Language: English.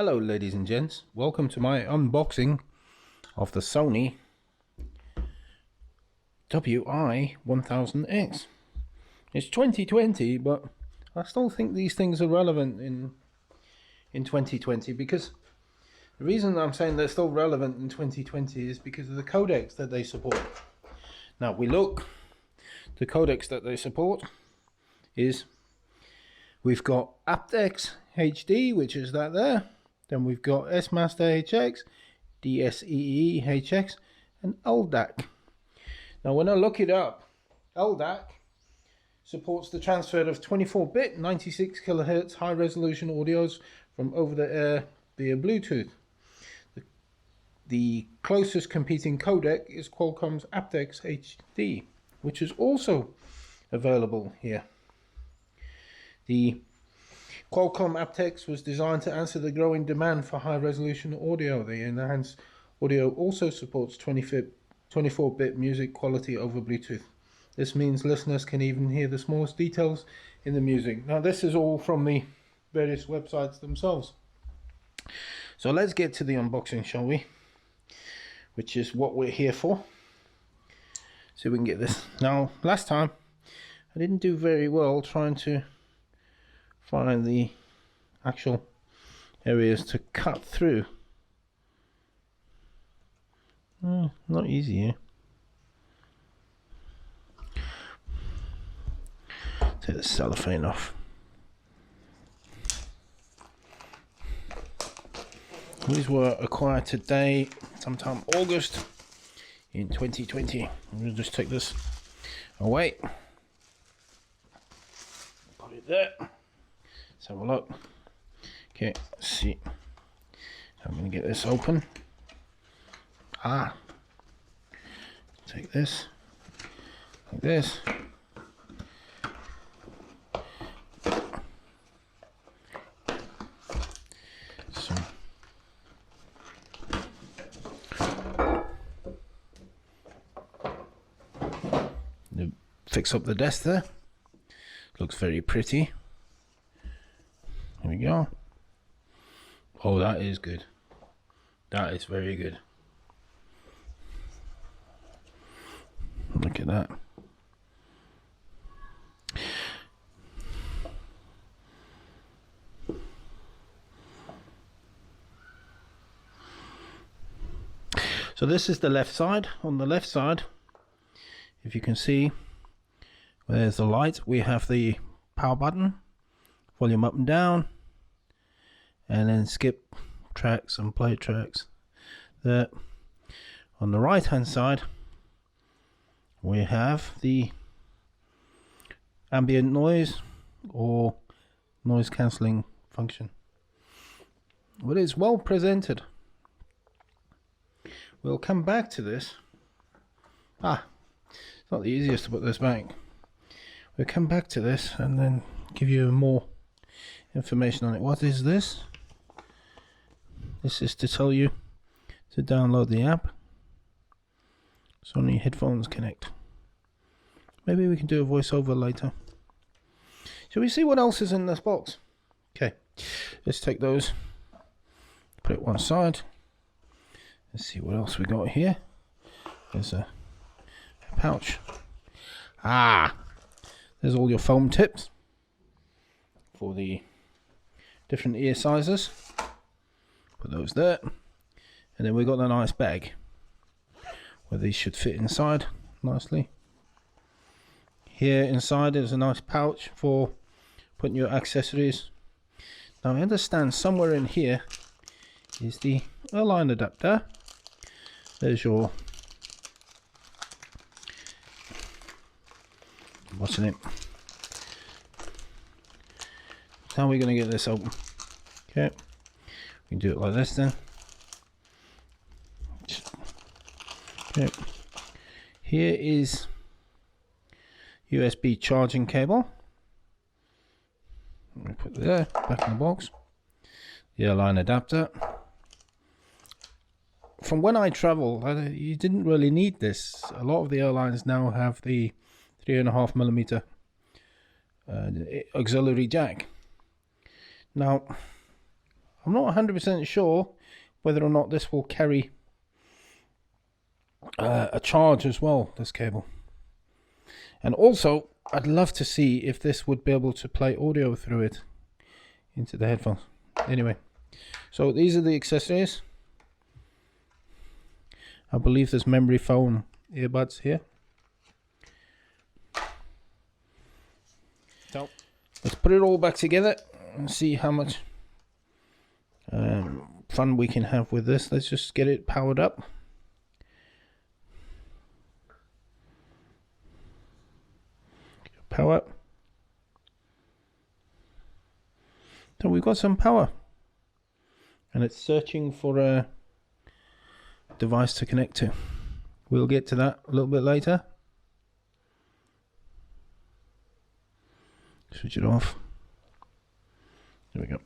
Hello ladies and gents, welcome to my unboxing of the Sony WI-1000X. It's 2020, but I still think these things are relevant in 2020, because the reason I'm saying they're still relevant in 2020 is because of the codecs that they support. Now we look, the codecs that they support is, we've got aptX HD, which is that there. Then we've got S-Master HX, DSEE HX, and LDAC. Now when I look it up, LDAC supports the transfer of 24-bit 96 kHz high resolution audios from over the air via Bluetooth. The closest competing codec is Qualcomm's aptX HD, which is also available here. The Qualcomm aptX was designed to answer the growing demand for high-resolution audio. The enhanced audio also supports 24-bit music quality over Bluetooth. This means listeners can even hear the smallest details in the music. Now this is all from the various websites themselves. So let's get to the unboxing, shall we? Which is what we're here for. See if we can get this. Now last time I didn't do very well trying to find the actual areas to cut through. Not easy here. Take the cellophane off. These were acquired today, sometime August in 2020. We'll just take this away. Put it there. Let's have a look. Okay, let's see. So I'm going to get this open. Take this, like this. So fix up the desk there. Looks very pretty. Here we go. Oh, that is good. That is very good. Look at that. So this is the left side. On the left side, if you can see, there's the light. We have the power button, volume up and down, and then skip tracks and play tracks. There. On the right hand side, we have the ambient noise or noise cancelling function. But it's well presented. We'll come back to this. It's not the easiest to put this back. We'll come back to this and then give you more information on it. What is this? This is to tell you to download the app. Sony headphones connect. Maybe we can do a voiceover later. Shall we see what else is in this box? Okay, let's take those, put it one side. Let's see what else we got here. There's a pouch. There's all your foam tips for the different ear sizes. Put those there. And then we got a nice bag where these should fit inside nicely. Here inside is a nice pouch for putting your accessories. Now I understand somewhere in here is the Airline Adapter. There's your, what's in it? How are we going to get this open? Okay, we can do it like this then. Okay. Here is USB charging cable. Let me put it there, back in the box. The Airline Adapter. From when I travel, you didn't really need this. A lot of the airlines now have the 3.5mm auxiliary jack. Now, I'm not 100% sure whether or not this will carry a charge as well, this cable. And also, I'd love to see if this would be able to play audio through it into the headphones. Anyway, so these are the accessories. I believe there's memory foam earbuds here. So let's put it all back together and see how much fun we can have with this. Let's just get it powered up. Power. So we've got some power, and it's searching for a device to connect to. We'll get to that a little bit later. Switch it off. There we go.